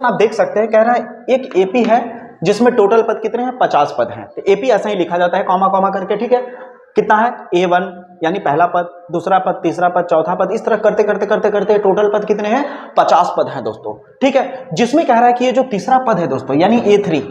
आप देख सकते हैं, कह रहा है एक एपी है जिसमें टोटल पद कितने हैं, 50 पद हैं। तो एपी ऐसा ही लिखा जाता है कॉमा कॉमा करके, ठीक है। कितना है, A1 यानी पहला पद, दूसरा पद, तीसरा पद, चौथा पद, इस तरह करते करते करते करते टोटल पद कितने हैं, 50 पद हैं दोस्तों, ठीक है। जिसमें कह रहा है कि ये जो तीसरा पद है दोस्तों यानी A3,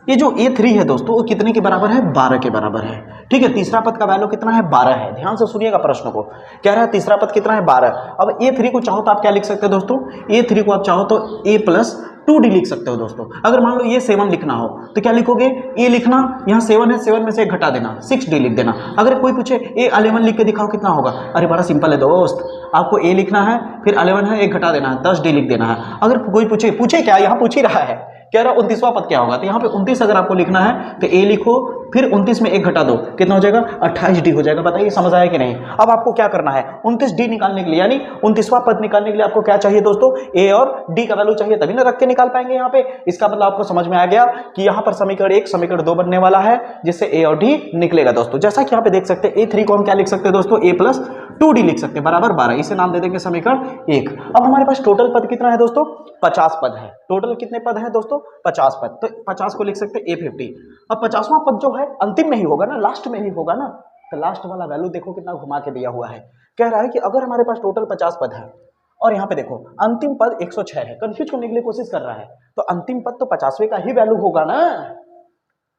ये जो A3 है दोस्तों वो कितने के बराबर है, 12 के बराबर है, ठीक है। तीसरा पद का वैल्यू कितना है, 12 है। ध्यान से सुनिएगा प्रश्न को, कह रहा है तीसरा पद कितना है, 12। अब A3 को चाहो तो आप क्या लिख सकते हो दोस्तों, A3 को आप चाहो तो A+2D लिख सकते हो दोस्तों। अगर मान लो ये 7 लिखना हो तो क्या लिखोगे, A लिखना, यहाँ 7 है, 7 में से 1 घटा देना, 6D लिख देना। अगर कोई पूछे A11 लिख के दिखाओ कितना होगा, अरे बड़ा सिंपल है दोस्त, आपको A लिखना है, फिर 11 है, 1 घटा देना है, 10D लिख देना है। अगर कोई पूछे क्या, यहाँ पूछ ही रहा है, कह रहा 29वां पद क्या होगा, तो यहाँ पे 29 अगर आपको लिखना है तो A लिखो, फिर 29 में 1 घटा दो, कितना हो जाएगा, 28D हो जाएगा। बताइए समझ आया कि नहीं। अब आपको क्या करना है, 29D निकालने के लिए यानी 29वां पद निकालने के लिए आपको क्या चाहिए दोस्तों, A और D का वैल्यू चाहिए, तभी ना रख के निकाल पाएंगे यहाँ पे। इसका मतलब आपको समझ में आ गया कि यहाँ पर समीकरण 1 समीकरण 2 बनने वाला है, जिससे A और D निकलेगा दोस्तों। जैसा कि यहाँ पे देख सकते हैं A3 को हम क्या लिख सकते हैं दोस्तों, A+2D लिख सकते हैं, बराबर 12, इसे नाम दे देंगे समीकरण 1। अब हमारे पास टोटल पद कितना है दोस्तों, 50 पद है। टोटल कितने पद हैं दोस्तों, 50 पद, तो 50 को लिख सकते हैं A50। अब 50वां पद जो है अंतिम में ही होगा ना, लास्ट में ही होगा ना, तो लास्ट वाला वैल्यू देखो कितना घुमा के दिया हुआ है। कह रहा है कि अगर हमारे पास टोटल 50 पद है और यहाँ पे देखो अंतिम पद 106 है, कंफ्यूज करने के लिए कोशिश कर रहा है, तो अंतिम पद तो 50वें का ही वैल्यू होगा ना,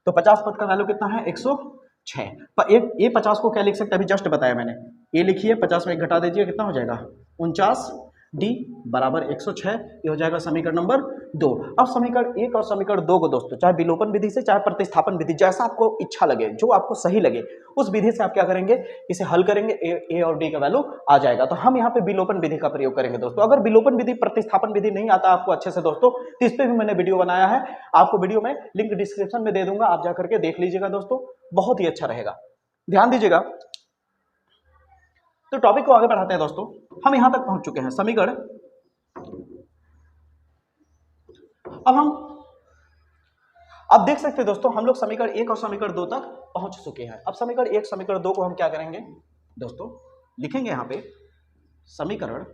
तो 50 पद का वैल्यू कितना है, 106। पर ये 50 को क्या लिख सकते हैं, अभी जस्ट बताया मैंने, ये लिखिए, 50 में 1 घटा दीजिए, कितना हो जाएगा, 49D बराबर 106, ये हो जाएगा समीकरण नंबर 2। अब समीकरण 1 और समीकरण 2 को दोस्तों चाहे विलोपन विधि से चाहे प्रतिस्थापन विधि, जैसा आपको इच्छा लगे, जो आपको सही लगे, उस विधि से आप क्या करेंगे, इसे हल करेंगे, ए और डी का वैल्यू आ जाएगा। तो हम यहाँ पे विलोपन विधि का प्रयोग करेंगे दोस्तों। अगर विलोपन विधि प्रतिस्थापन विधि नहीं आता आपको अच्छे से दोस्तों, तो इस पे भी मैंने वीडियो बनाया है, आपको वीडियो में लिंक डिस्क्रिप्शन में दे दूंगा, आप जाकर के देख लीजिएगा दोस्तों, बहुत ही अच्छा रहेगा, ध्यान दीजिएगा। तो टॉपिक को आगे बढ़ाते हैं दोस्तों, हम यहां तक पहुंच चुके हैं समीकरण, अब देख सकते हैं दोस्तों हम लोग समीकरण 1 और समीकरण 2 तक पहुंच चुके हैं। अब समीकरण 1 समीकरण 2 को हम क्या करेंगे दोस्तों, लिखेंगे यहां पे समीकरण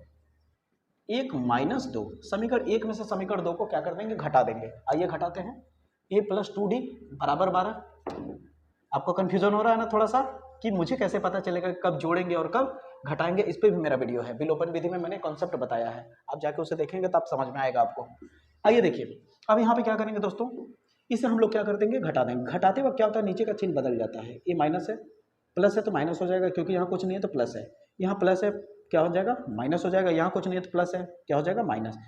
1-2, समीकरण 1 में से समीकरण 2 को क्या कर देंगे, घटा देंगे। आइए घटाते हैं, A+2D बराबर 12। आपको कंफ्यूजन हो रहा है ना थोड़ा सा, कि मुझे कैसे पता चलेगा कब जोड़ेंगे और कब घटाएंगे, इस पे भी मेरा वीडियो है, विलोपन विधि में मैंने कॉन्सेप्ट बताया है, आप जाके उसे देखेंगे तब समझ में आएगा आपको। आइए देखिए, अब यहाँ पे क्या करेंगे दोस्तों, इसे हम लोग क्या कर देंगे, घटा देंगे। घटाते वक्त क्या होता है, नीचे का चिन्ह बदल जाता है, ये माइनस है, प्लस है तो माइनस हो जाएगा, क्योंकि यहाँ कुछ नहीं है तो प्लस है, यहाँ प्लस है क्या हो जाएगा, माइनस हो जाएगा, यहाँ कुछ नहीं है तो प्लस है, क्या हो जाएगा, माइनस।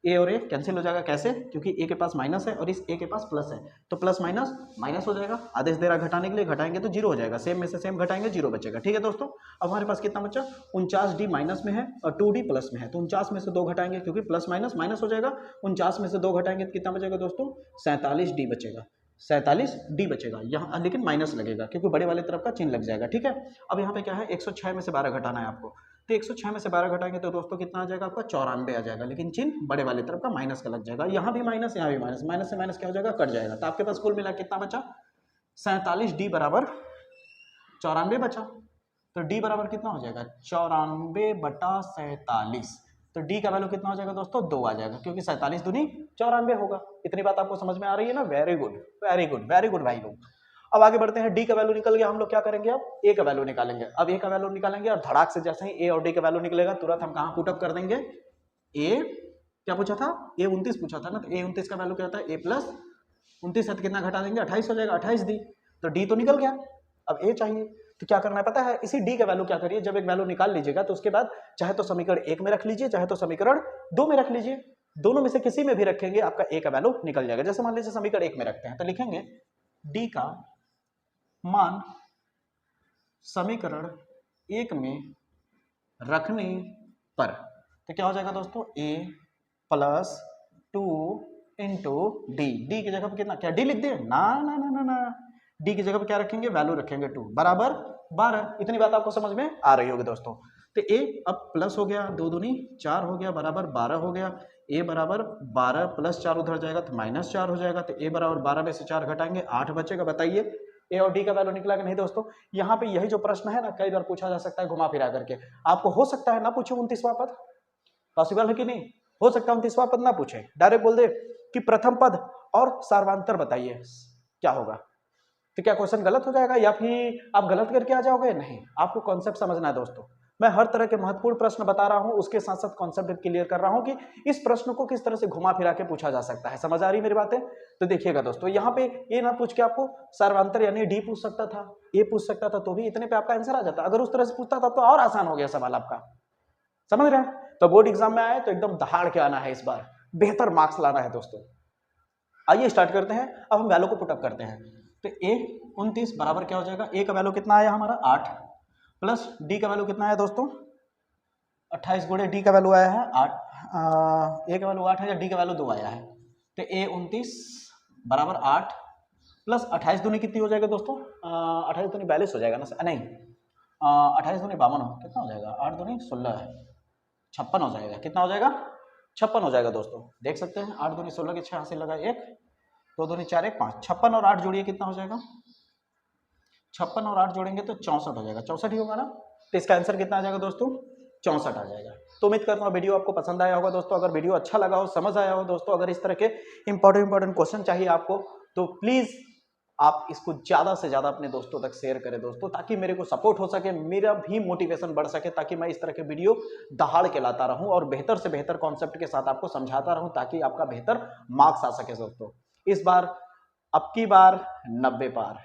ए और ए कैंसिल हो जाएगा, कैसे, क्योंकि ए के पास माइनस है और इस ए के पास प्लस है, तो प्लस माइनस माइनस हो जाएगा। आदेश दे रहा घटाने के लिए, घटाएंगे तो जीरो हो जाएगा, सेम में से सेम घटाएंगे, जीरो बचेगा। ठीक है दोस्तों, अब हमारे पास कितना बचा, 49D माइनस में है और 2D प्लस में है, तो 49 में से 2 घटाएंगे, क्योंकि प्लस माइनस माइनस हो जाएगा, 49 में से 2 घटाएंगे तो कितना बचेगा दोस्तों, 47D बचेगा, 47D बचेगा। यहाँ लेकिन माइनस लगेगा क्योंकि बड़े वाले तरफ का चिन्ह लग जाएगा। ठीक है, अब यहाँ पे क्या है, 106 में से 12 घटाना है आपको, तो 106 में से 12 घटाएंगे तो दोस्तों कितना आ जाएगा आपका, 94 आ जाएगा, लेकिन चिन्ह बड़े वाले तरफ का माइनस का लग जाएगा। यहाँ भी माइनस, यहाँ भी माइनस, माइनस से माइनस क्या हो जाएगा, कट जाएगा। तो आपके पास कुल मिला कितना बचा, 47D बराबर 94 बचा। तो D बराबर कितना हो जाएगा, 94/47। तो D का वैल्यू कितना हो जाएगा दोस्तों, 2 आ जाएगा, क्योंकि 47 दूनी 94 होगा। इतनी बात आपको समझ में आ रही है ना, very good very good very good भाई लोग। अब आगे बढ़ते हैं, D का वैल्यू निकल गया, हम लोग क्या करेंगे, अब A का वैल्यू निकालेंगे। अब A का वैल्यू निकालेंगे और धड़ाक से जैसे ही A और D का वैल्यू निकलेगा तुरंत हम कहाँ पुटअप कर देंगे, A क्या पूछा था, A 29 पूछा था ना, तो A 29 का वैल्यू क्या होता है, A+29 है तो कितना घटा देंगे, 28 हो जाएगा, 28D। तो D तो निकल गया, अब A चाहिए, तो क्या करना है पता है, इसी D का वैल्यू क्या करिए, जब एक वैल्यू निकाल लीजिएगा तो उसके बाद चाहे तो समीकरण 1 में रख लीजिए, चाहे तो समीकरण 2 में रख लीजिए, दोनों में से किसी में भी रखेंगे आपका A का वैल्यू निकल जाएगा। जैसे मान लीजिए समीकरण 1 में रखते हैं, तो लिखेंगे D का मान समीकरण 1 में रखने पर, तो क्या हो जाएगा दोस्तों, A+2 × D की जगह पर कितना, क्या D लिख दे, ना ना ना ना ना, D की जगह पर क्या रखेंगे, वैल्यू रखेंगे 2 बराबर 12। इतनी बात आपको समझ में आ रही होगी दोस्तों। तो A अब प्लस हो गया, 2 दूनी 4 हो गया, बराबर 12 हो गया। A बराबर 12 + 4 उधर जाएगा तो -4 हो जाएगा, तो A बराबर 12 में से 4 घटाएंगे 8 बचेगा। बताइए A और D का वैल्यू निकला कि नहीं दोस्तों। यहाँ पे यही जो प्रश्न है ना, कई बार पूछा जा सकता है घुमा फिरा करके, आपको हो सकता है ना पूछे 29वां पद, पॉसिबल है कि नहीं, हो सकता है 29वां पद ना पूछे, डायरेक्ट बोल दे कि प्रथम पद और सार्वधातुक बताइए क्या होगा। तो क्या क्वेश्चन गलत हो जाएगा या फिर आप गलत करके आ जाओगे? नहीं, आपको कॉन्सेप्ट समझना है दोस्तों। मैं हर तरह के महत्वपूर्ण प्रश्न बता रहा हूं, उसके साथ साथ कॉन्सेप्ट क्लियर कर रहा हूं कि इस प्रश्न को किस तरह से घुमा फिरा के पूछा जा सकता है। समझ आ रही मेरी बातें? तो देखिएगा दोस्तों, यहाँ पे ये ना पूछ के आपको सार्वधातुक यानी डी पूछ सकता था, ए पूछ सकता था, तो भी इतने पे आपका आंसर आ जाता। अगर उस तरह से पूछता था तो और आसान हो गया सवाल आपका। समझ रहे हैं? तो बोर्ड एग्जाम में आए तो एकदम दहाड़ के आना है, इस बार बेहतर मार्क्स लाना है दोस्तों। आइए स्टार्ट करते हैं। अब हम वैल्यू को पुटअप करते हैं। तो ए 29 बराबर क्या हो जाएगा, ए का वैल्यू कितना आया हमारा 8 प्लस डी का वैल्यू कितना आया दोस्तों 28 गुणे डी का वैल्यू आया है 8, ए का वैल्यू 8 है या डी का वैल्यू 2 आया है। तो ए 29 बराबर 8 प्लस 28 दूनी कितनी हो जाएगा दोस्तों 28 दूनी 42 हो जाएगा ना, नहीं 28 दूनी 52 कितना हो जाएगा 8 दूनी 16 है 56 हो जाएगा। कितना हो जाएगा 56 हो जाएगा दोस्तों। देख सकते हैं 8 दूनी 16 के 6 हासिल लगा 1, 2 दूनी 4 1 5, 56 और 8 जोड़िए कितना हो जाएगा 56 और 8 जोड़ेंगे तो 64 हो जाएगा, 64 ही होगा ना। तो इसका आंसर कितना आ जाएगा दोस्तों 64 आ जाएगा। तो उम्मीद करता हूँ वीडियो आपको पसंद आया होगा दोस्तों। अगर वीडियो अच्छा लगा हो, समझ आया हो दोस्तों, अगर इस तरह के इंपॉर्टेंट क्वेश्चन चाहिए आपको तो प्लीज़ आप इसको ज़्यादा से ज़्यादा अपने दोस्तों तक शेयर करें दोस्तों, ताकि मेरे को सपोर्ट हो सके, मेरा भी मोटिवेशन बढ़ सके, ताकि मैं इस तरह के वीडियो दहाड़ के लाता रहूं और बेहतर से बेहतर कॉन्सेप्ट के साथ आपको समझाता रहूं, ताकि आपका बेहतर मार्क्स आ सके दोस्तों। इस बार अब की बार 90 पार।